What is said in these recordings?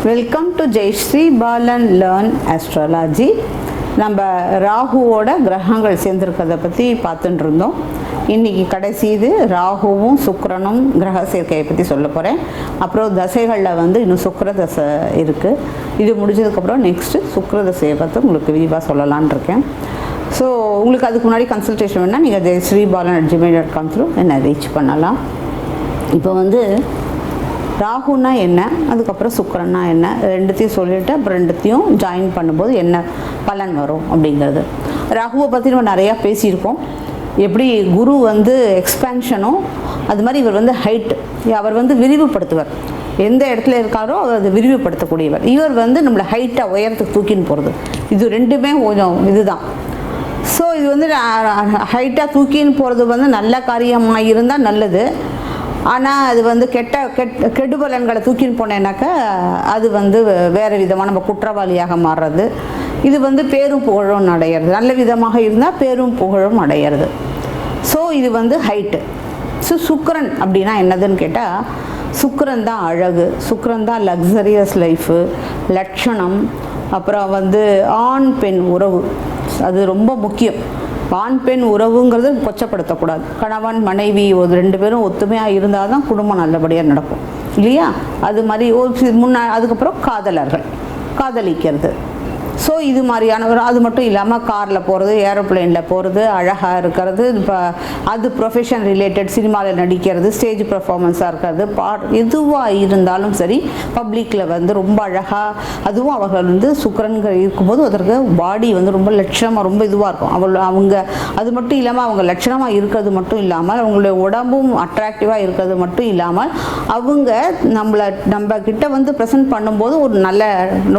Welcome to Jayashree Balan-Learn Astrology. நம்ம ராகுவோட கிரகங்கள் சேர்ந்துருக்கிறத பற்றி பார்த்துட்டு இருந்தோம். இன்றைக்கி கடைசி இது ராகுவும் சுக்கிரனும் கிரக சேர்க்கையை பற்றி சொல்ல போகிறேன். அப்புறம் தசைகளில் இன்னும் சுக்கிர தசை இருக்குது. இது முடிஞ்சதுக்கப்புறம் நெக்ஸ்ட்டு சுக்கிர தசையை பார்த்து உங்களுக்கு விரிவாக சொல்லலான் இருக்கேன். ஸோ உங்களுக்கு அதுக்கு முன்னாடி கன்சல்டேஷன் வேணால் நீங்கள் jayashreebalan@gmail.com என்னை ரீச் பண்ணலாம். இப்போ ராகுனா என்ன, அதுக்கப்புறம் சுக்கிரன்னா என்ன, ரெண்டுத்தையும் சொல்லிவிட்டு அப்புறம் ரெண்டுத்தையும் ஜாயின் பண்ணும்போது என்ன பலன் வரும் அப்படிங்கிறது. ராகுவை பற்றி நம்ம நிறையா பேசியிருக்கோம். எப்படி குரு எக்ஸ்பேன்ஷனும் அது மாதிரி இவர் ஹைட், அவர் விரிவுபடுத்துவார். எந்த இடத்துல இருக்காரோ அவர் அதை விரிவுபடுத்தக்கூடியவர். இவர் நம்மளை ஹைட்டாக உயரத்துக்கு தூக்கின்னு போகிறது. இது ரெண்டுமே கொஞ்சம் இதுதான். ஸோ இது ஹைட்டாக தூக்கின்னு போகிறது நல்ல காரியமாக இருந்தால் நல்லது. ஆனால் அது கெடுபலன்களை தூக்கின்னு போனேன்னாக்கா அது வேறு விதமாக நம்ம குற்றவாளியாக மாறுறது. இது பேரும் புகழும் அடையிறது. நல்ல விதமாக இருந்தால் பேரும் புகழும் அடையிறது. ஸோ இது ஹைட்டு. ஸோ சுக்கிரன் அப்படின்னா என்னதுன்னு கேட்டால், சுக்கிரன் தான் அழகு, சுக்கிரன் தான் லக்ஸரியஸ் லைஃபு, லட்சணம். அப்புறம் ஆண் பெண் உறவு, அது ரொம்ப முக்கியம். ஆண் பெண் உறவுங்கிறது கொச்சப்படுத்தக்கூடாது. கணவன் மனைவி ரெண்டு பேரும் ஒத்துமையாக இருந்தால் தான் குடும்பம் நல்லபடியாக நடக்கும் இல்லையா? அது மாதிரி அதுக்கப்புறம் காதலர்கள், காதலிக்கிறது. ஸோ இது மாதிரியான அது மட்டும் இல்லாமல் காரில் போகிறது, ஏரோப்ளேனில் போகிறது, அழகாக இருக்கிறது. இப்போ அது ப்ரொஃபஷன் ரிலேட்டட், சினிமாவில் நடிக்கிறது, ஸ்டேஜ் பர்ஃபார்மன்ஸாக இருக்கிறது, எதுவாக இருந்தாலும் சரி பப்ளிக்கில் ரொம்ப அழகாக, அதுவும் அவர்கள் சுக்கிரன்கள் இருக்கும்போது அதற்கு பாடி ரொம்ப லட்சணமாக ரொம்ப இதுவாக இருக்கும். அவங்க அது மட்டும் இல்லாமல் அவங்க லட்சணமாக இருக்கிறது மட்டும் இல்லாமல் அவங்களுடைய உடம்பும் அட்ராக்டிவாக இருக்கிறது மட்டும் இல்லாமல் அவங்க நம்ம கிட்ட ப்ரெசென்ட் பண்ணும்போது ஒரு நல்ல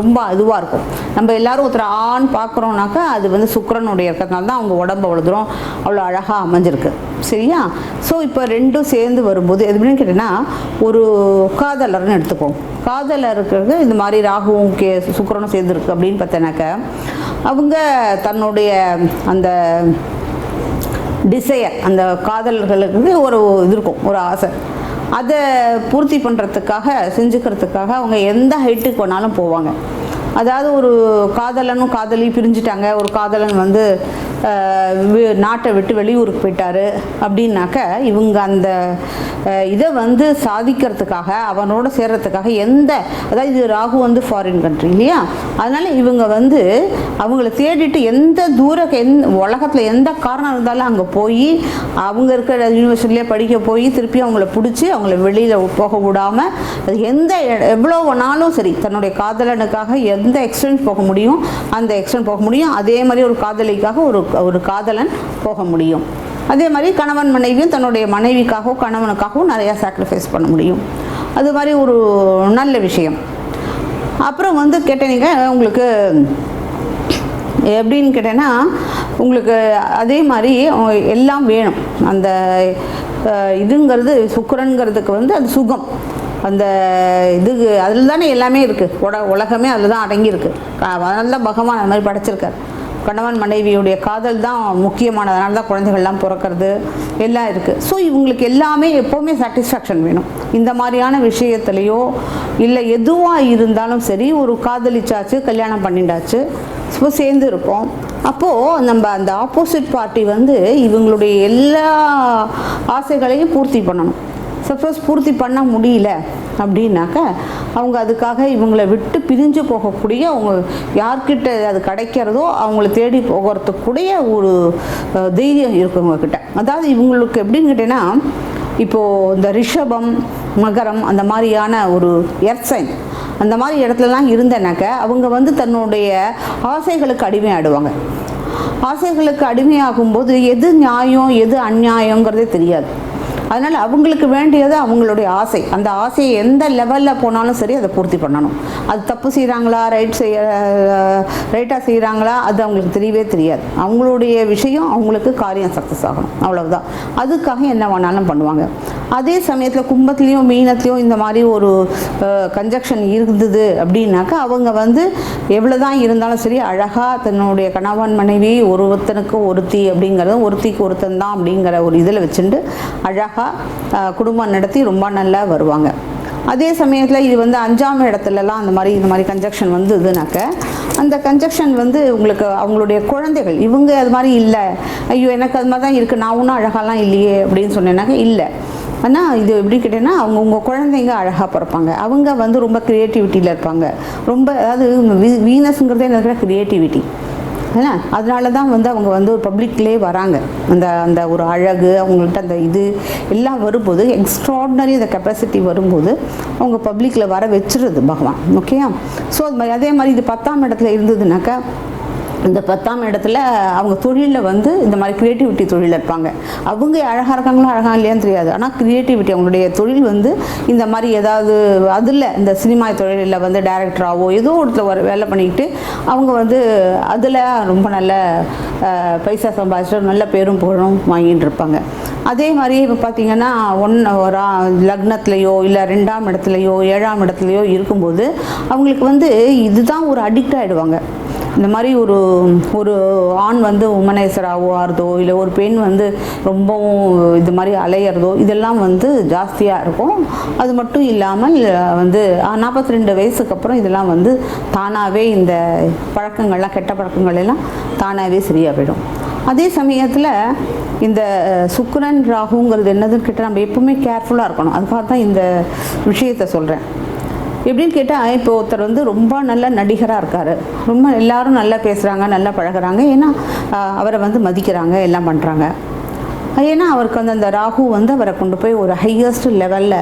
ரொம்ப இதுவாக இருக்கும். நம்ம எல்லாரும் ஒருத்தர் ஆண் பார்க்குறோம்னாக்கா அது சுக்கிரனுடைய இருக்கிறதுனால தான் அவங்க உடம்பு அவ்வளோ தூரம் அவ்வளோ அழகாக அமைஞ்சிருக்கு. சரியா? ஸோ இப்போ ரெண்டும் சேர்ந்து வரும்போது எப்படின்னு கேட்டிங்கன்னா, ஒரு காதலர்னு எடுத்துப்போம். காதலர் இருக்கிறது இந்த மாதிரி ராகுவும் சுக்கிரனும் சேர்ந்துருக்கு அப்படின்னு பார்த்தோன்னாக்கா, அவங்க தன்னுடைய அந்த டிசையர், அந்த காதலர்களுக்கு ஒரு இது இருக்கும், ஒரு ஆசை. அதை பூர்த்தி பண்ணுறதுக்காக செஞ்சுக்கிறதுக்காக அவங்க எந்த ஹைட்டுக்கு வேணாலும் போவாங்க. அதாவது ஒரு காதலனும் காதலி பிரிஞ்சுட்டாங்க, ஒரு காதலன் நாட்டை விட்டு வெளியூருக்கு போயிட்டாரு அப்படின்னாக்க, இவங்க அந்த இதை சாதிக்கிறதுக்காக அவனோட சேர்றதுக்காக அதாவது இது ராகு ஃபாரின் கண்ட்ரி இல்லையா? அதனால இவங்க அவங்கள தேடிட்டு எந்த உலகத்தில் எந்த காரணம் இருந்தாலும் அங்கே போய் அவங்க இருக்கிற யூனிவர்சிட்டியிலே படிக்க போய் திருப்பி அவங்கள பிடிச்சி அவங்கள வெளியில் போக விடாமல், அது எவ்வளோ வேணாலும் சரி தன்னுடைய காதலனுக்காக எந்த எக்ஸ்டென்ட் போக முடியும் அந்த எக்ஸ்டென்ட் போக முடியும். அதே மாதிரி ஒரு காதலிக்காக ஒரு காதலன் போக முடியும். அதே மாதிரி கணவன் மனைவியும் தன்னுடைய மனைவிக்காகவும் கணவனுக்காகவும் நிறையா சாக்ரிஃபைஸ் பண்ண முடியும். அது மாதிரி ஒரு நல்ல விஷயம். அப்புறம் கேட்டீங்க உங்களுக்கு எப்படின்னு கேட்டேன்னா, உங்களுக்கு அதே மாதிரி எல்லாம் வேணும். அந்த இதுங்கிறது சுக்கிரன்கிறதுக்கு அது சுகம், அந்த இதுக்கு அதில் தானே எல்லாமே இருக்குது. உலகமே அதில் தான் அடங்கியிருக்கு. அதனால தான் பகவான் அது மாதிரி படைச்சிருக்கார். கணவன் மனைவியுடைய காதல் தான் முக்கியமானது. அதனால தான் குழந்தைகள்லாம் பிறக்கிறது எல்லாம் இருக்குது. ஸோ இவங்களுக்கு எல்லாமே எப்போவுமே சாட்டிஸ்ஃபேக்ஷன் வேணும். இந்த மாதிரியான விஷயத்துலையோ இல்லை எதுவாக இருந்தாலும் சரி, ஒரு காதலிச்சாச்சு, கல்யாணம் பண்ணிட்டாச்சு, ஸோ சேர்ந்து இருப்போம். அப்போது நம்ம அந்த ஆப்போசிட் பார்ட்டி இவங்களுடைய எல்லா ஆசைகளையும் பூர்த்தி பண்ணணும். சப்போஸ் பூர்த்தி பண்ண முடியல அப்படின்னாக்க அவங்க அதுக்காக இவங்களை விட்டு பிரிஞ்சு போகக்கூடிய, அவங்க யார்கிட்ட அது கிடைக்கிறதோ அவங்கள தேடி போகிறதுக்கூடிய ஒரு தைரியம் இருக்குவங்கக்கிட்ட. அதாவது இவங்களுக்கு எப்படின்னு கேட்டீங்கன்னா, இப்போது இந்த ரிஷபம், மகரம் அந்த மாதிரியான ஒரு எர்த் சைன் அந்த மாதிரி இடத்துலலாம் இருந்தேனாக்க அவங்க தன்னுடைய ஆசைகளுக்கு அடிமையாடுவாங்க. ஆசைகளுக்கு அடிமையாகும்போது எது நியாயம் எது அந்நியாயங்கிறதே தெரியாது. அதனால் அவங்களுக்கு வேண்டியது அவங்களுடைய ஆசை. அந்த ஆசையை எந்த லெவலில் போனாலும் சரி அதை பூர்த்தி பண்ணணும். அது தப்பு செய்கிறாங்களா, ரைட்டாக செய்கிறாங்களா, அது அவங்களுக்கு தெரியவே தெரியாது. அவங்களுடைய விஷயம் அவங்களுக்கு காரியம் சக்ஸஸ் ஆகணும், அவ்வளவுதான். அதுக்காக என்ன வேணாலும் பண்ணுவாங்க. அதே சமயத்தில் கும்பத்துலேயும் மீனத்துலேயும் இந்த மாதிரி ஒரு கன்ஜக்ஷன் இருந்தது அப்படின்னாக்கா அவங்க எவ்வளோ தான் இருந்தாலும் சரி அழகாக தன்னுடைய கணவன் மனைவி ஒருத்தனுக்கு ஒருத்தி அப்படிங்கிறதும் ஒருத்திக்கு ஒருத்தன் தான் அப்படிங்கிற ஒரு இதில் வச்சுட்டு அழகாக குடும்பம் நடத்தி ரொம்ப நல்லா வருவாங்க. அதே சமயத்தில் இது வந்து 5ஆம் இடத்துலலாம் இந்த மாதிரி கன்ஜக்ஷன் வந்ததுனாக்க அந்த கன்ஜக்ஷன் வந்து உங்களுக்கு அவங்களுடைய குழந்தைகள் இவங்க அது மாதிரி இல்லை, ஐயோ எனக்கு அது மாதிரி தான் இருக்குது, நான் ஒன்றும் அழகாலாம் இல்லையே அப்படின்னு சொன்னேன்னாக்க இல்லை. ஆனால் இது எப்படி கேட்டேன்னா உங்கள் குழந்தைங்க அழகாக பிறப்பாங்க, அவங்க வந்து ரொம்ப க்ரியேட்டிவிட்டியில் இருப்பாங்க, ரொம்ப அதாவது வீனஸுங்கிறதே என்ன க்ரியேட்டிவிட்டி. ஏன்னா அதனால தான் வந்து அவங்க வந்து ஒரு பப்ளிக்லேயே வராங்க. அந்த ஒரு அழகு அவங்கள்ட்ட அந்த இது எல்லாம் வரும்போது எக்ஸ்ட்ராடினரி அந்த கெப்பாசிட்டி வரும்போது அவங்க பப்ளிக்கில் வர வச்சுருது பகவான். ஓகேயா? ஸோ அது மாதிரி அதே மாதிரி இது 10ஆம் இடத்துல இருந்ததுனாக்கா இந்த 10ஆம் இடத்துல அவங்க தொழிலில் வந்து இந்த மாதிரி க்ரியேட்டிவிட்டி தொழிலில் இருப்பாங்க. அவங்க அழகாக இருக்காங்களோ அழகாக இல்லையான்னு தெரியாது, ஆனால் க்ரியேட்டிவிட்டி அவங்களுடைய தொழில் வந்து இந்த மாதிரி ஏதாவது அதில் இந்த சினிமா தொழிலில் வந்து டைரக்டராகவோ ஏதோ ஒருத்தர் வேலை பண்ணிக்கிட்டு அவங்க வந்து அதில் ரொம்ப நல்ல பைசா சம்பாதிச்சு நல்ல பேரும் புகழும் வாங்கிட்டு இருப்பாங்க. அதே மாதிரி இப்போ பார்த்திங்கன்னா லக்னத்துலேயோ இல்லை 2ஆம் இடத்துலையோ 7ஆம் இடத்துலையோ இருக்கும்போது அவங்களுக்கு வந்து இதுதான் ஒரு அடிக்ட் ஆகிடுவாங்க. இந்த மாதிரி ஒரு ஆண் வந்து உமனைசராகவோ ஆறுதோ இல்லை ஒரு பெண் வந்து ரொம்பவும் இது மாதிரி அலையிறதோ இதெல்லாம் வந்து ஜாஸ்தியாக இருக்கும். அது மட்டும் இல்லாமல் வந்து 42 வயசுக்கு அப்புறம் இதெல்லாம் வந்து தானாகவே இந்த பழக்கங்கள்லாம் கெட்ட பழக்கங்கள் எல்லாம் தானாகவே சரியாக போயிடும். அதே சமயத்தில் இந்த சுக்கிரன் ராகுங்கிறது என்னதுன்னு கேட்டால் நம்ம எப்பவுமே கேர்ஃபுல்லாக இருக்கணும். அதுக்காக தான் இந்த விஷயத்தை சொல்கிறேன். எப்படின்னு கேட்டால் இப்போ ஒருத்தர் வந்து ரொம்ப நல்ல நடிகராக இருக்கார், ரொம்ப எல்லாரும் நல்லா பேசுகிறாங்க, நல்லா பழகிறாங்க, ஏன்னா அவரை வந்து மதிக்கிறாங்க, எல்லாம் பண்ணுறாங்க. ஏன்னா அவருக்கு வந்து அந்த ராகு வந்து அவரை கொண்டு போய் ஒரு ஹையஸ்ட் லெவலில்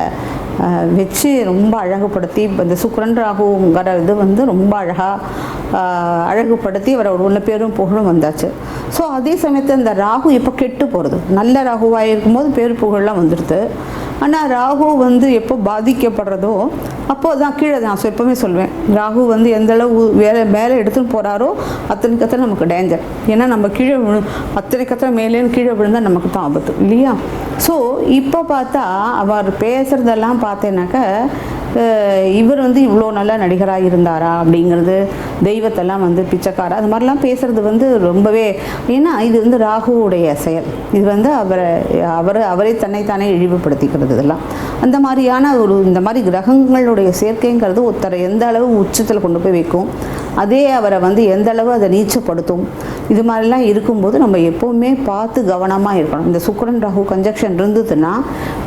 வச்சு ரொம்ப அழகுபடுத்தி இந்த சுக்கிரன் ராகுங்கிற இது வந்து ரொம்ப அழகுபடுத்தி அவரை உள்ள பேரும் புகழும் வந்தாச்சு. ஸோ அதே சமயத்தில் இந்த ராகு இப்போ கெட்டு போகிறது, நல்ல ராகுவாக இருக்கும்போது பேரு புகழெலாம் வந்துடுது. ஆனால் ராகு வந்து எப்போ பாதிக்கப்படுறதோ அப்போது தான் கீழே நான் எப்போவுமே சொல்வேன், ராகு வந்து எந்தளவு மேலே எடுத்துன்னு போகிறாரோ அத்தனை நமக்கு டேஞ்சர். ஏன்னா நம்ம கீழே அத்தனை மேலேன்னு கீழே விழுந்தால் நமக்கு தான் ஆபத்து இல்லையா? ஸோ இப்போ பார்த்தா அவர் பேசுகிறதெல்லாம் பார்த்தேன்னாக்க இவர் வந்து இவ்வளோ நல்ல நடிகராக இருந்தாரா அப்படிங்கிறது, தெய்வத்தெல்லாம் வந்து பிச்சைக்காரா அது மாதிரிலாம் பேசுகிறது வந்து ரொம்பவே, ஏன்னா இது வந்து ராகுவுடைய செயல். இது வந்து அவரை தன்னைத்தானே இழிவுபடுத்திக்கிறது. இதெல்லாம் அந்த மாதிரியான இந்த மாதிரி கிரகங்களுடைய சேர்க்கைங்கிறது ஒருத்தரை எந்த அளவு உச்சத்தில் கொண்டு போய் வைக்கும், அதே அவரை வந்து எந்த அளவு அதை நீச்சப்படுத்தும். இது மாதிரிலாம் இருக்கும்போது நம்ம எப்போவுமே பார்த்து கவனமாக இருக்கணும். இந்த சுக்கிரன் ராகு கன்ஜக்ஷன் இருந்ததுன்னா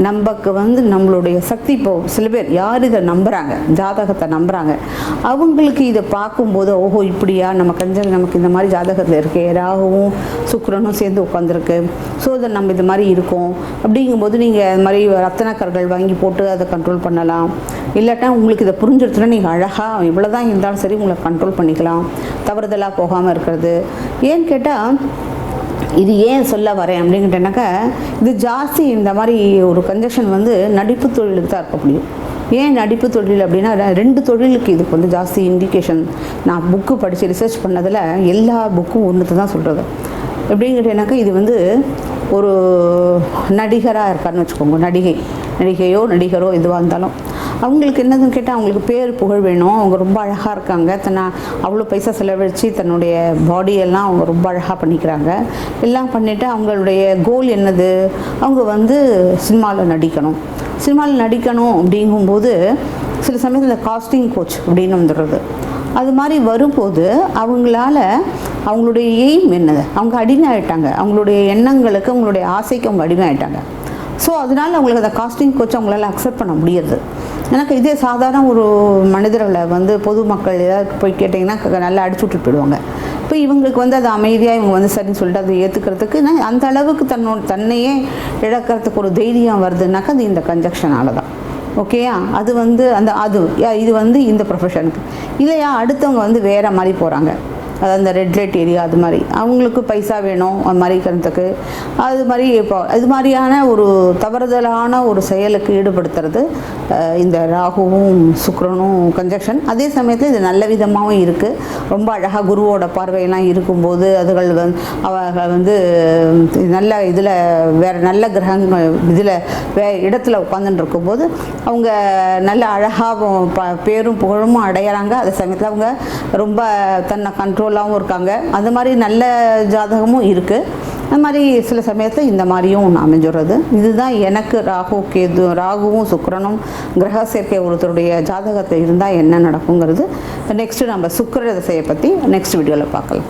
நமக்கு வந்து நம்மளுடைய சக்தி, இப்போ சில பேர் யார் இதை நம்புகிறாங்க, ஜாதகத்தை நம்புகிறாங்க, அவங்களுக்கு இதை பார்க்கும்போது ஓஹோ இப்படியா நமக்கு இந்த மாதிரி ஜாதகத்தில் இருக்கே, ராகுவும் சுக்கிரனும் சேர்ந்து உட்காந்துருக்கு, ஸோ இதை நம்ம இது மாதிரி இருக்கோம் அப்படிங்கும்போது நீங்கள் அது மாதிரி ரத்தனக்கர்கள் வாங்கி போட்டு அதை கண்ட்ரோல் பண்ணலாம். இல்லாட்டா உங்களுக்கு இதை புரிஞ்சிடுச்சுன்னா நீங்கள் அழகாக இவ்வளோ தான் இருந்தாலும் சரி உங்களை கண்ட்ரோல் பண்ணிக்கலாம், தவறுதலாக போகாமல் இருக்கிறது. ஏன்னு கேட்டால் இது ஏன் சொல்ல வரேன் அப்படின்னுட்டேனாக்கா, இது ஜாஸ்தி இந்த மாதிரி ஒரு கன்ஜக்ஷன் வந்து நடிப்பு தொழிலுக்கு தான் இருக்க முடியும். ஏன் நடிப்பு தொழில் அப்படின்னா 2 தொழிலுக்கு இதுக்கு வந்து ஜாஸ்தி இண்டிகேஷன். நான் புக்கு படித்து ரிசர்ச் பண்ணதில் எல்லா புக்கும் ஒன்று தான் சொல்கிறது. எப்படிங்கிட்டேனாக்கா இது வந்து ஒரு நடிகராக இருக்காருன்னு வச்சுக்கோங்க, நடிகையோ நடிகரோ எதுவாக இருந்தாலும் அவங்களுக்கு என்னதுன்னு கேட்டால் அவங்களுக்கு பேர் புகழ் வேணும், அவங்க ரொம்ப அழகாக இருக்காங்க, அவ்வளோ பைசா செலவழித்து தன்னுடைய பாடியெல்லாம் அவங்க ரொம்ப அழகாக பண்ணிக்கிறாங்க. எல்லாம் பண்ணிவிட்டு அவங்களுடைய கோல் என்னது, அவங்க வந்து சினிமாவில் நடிக்கணும் அப்படிங்கும்போது சில சமயத்தில் இந்த காஸ்டிங் கோச் அப்படின்னு வந்துடுறது. அது மாதிரி வரும்போது அவங்களால அவங்களுடைய எய்ம் என்னது, அவங்க அடிமை ஆகிட்டாங்க, அவங்களுடைய எண்ணங்களுக்கு அவங்களுடைய ஆசைக்கு அவங்க அடிமை ஆகிட்டாங்க. ஸோ அதனால் அவங்களுக்கு அந்த காஸ்டிங் கோச் அவங்களால அக்செப்ட் பண்ண முடியாது. எனக்கு இதே சாதாரண ஒரு மனிதர்களை வந்து பொதுமக்கள் ஏதாவது போய் கேட்டிங்கன்னா நல்லா அடிச்சு விட்டுட்டு போயிடுவாங்க. இப்போ இவங்களுக்கு வந்து அது அமைதியாக இவங்க வந்து சரின்னு சொல்லிட்டு அதை ஏற்றுக்கிறதுக்கு அந்த அளவுக்கு தன்னையே இழக்கிறதுக்கு ஒரு தைரியம் வருதுன்னாக்கா அது இந்த கன்ஜக்ஷனால தான். ஓகேயா? அது வந்து இது வந்து இந்த ப்ரொஃபஷனுக்கு இல்லையா, அடுத்தவங்க வந்து வேறு மாதிரி போகிறாங்க, அதாவது அந்த ரெட் லைட் ஏரியா அது மாதிரி அவங்களுக்கு பைசா வேணும் அது மாதிரி இருக்கிறதுக்கு, அது மாதிரி இப்போ இது மாதிரியான ஒரு தவறுதலான ஒரு செயலுக்கு ஈடுபடுத்துறது இந்த ராகுவும் சுக்கிரனும் கன்ஜக்ஷன். அதே சமயத்தில் இது நல்ல விதமாகவும் இருக்குது, ரொம்ப அழகாக குருவோட பார்வையெல்லாம் இருக்கும்போது அவர்கள் வந்து நல்ல இதில் வேறு நல்ல கிரகங்கள் இதில் இடத்துல உட்காந்துட்டு இருக்கும்போது அவங்க நல்ல அழகாக பேரும் புகழும் அடையிறாங்க. அதே சமயத்தில் அவங்க ரொம்ப தன்னை கண்ட்ரோலாகவும் இருக்காங்க. அது மாதிரி நல்ல ஜாதகமும் இருக்குது. அந்த மாதிரி சில சமயத்தில் இந்த மாதிரியும் அமைஞ்சுறது. இதுதான் எனக்கு ராகுவும் சுக்கிரனும் கிரக சேர்க்கை ஒருத்தருடைய ஜாதகத்தை இருந்தால் என்ன நடக்குங்கிறது. நெக்ஸ்ட்டு நம்ம சுக்கிர திசையை பற்றி நெக்ஸ்ட் வீடியோவில் பார்க்கலாம்.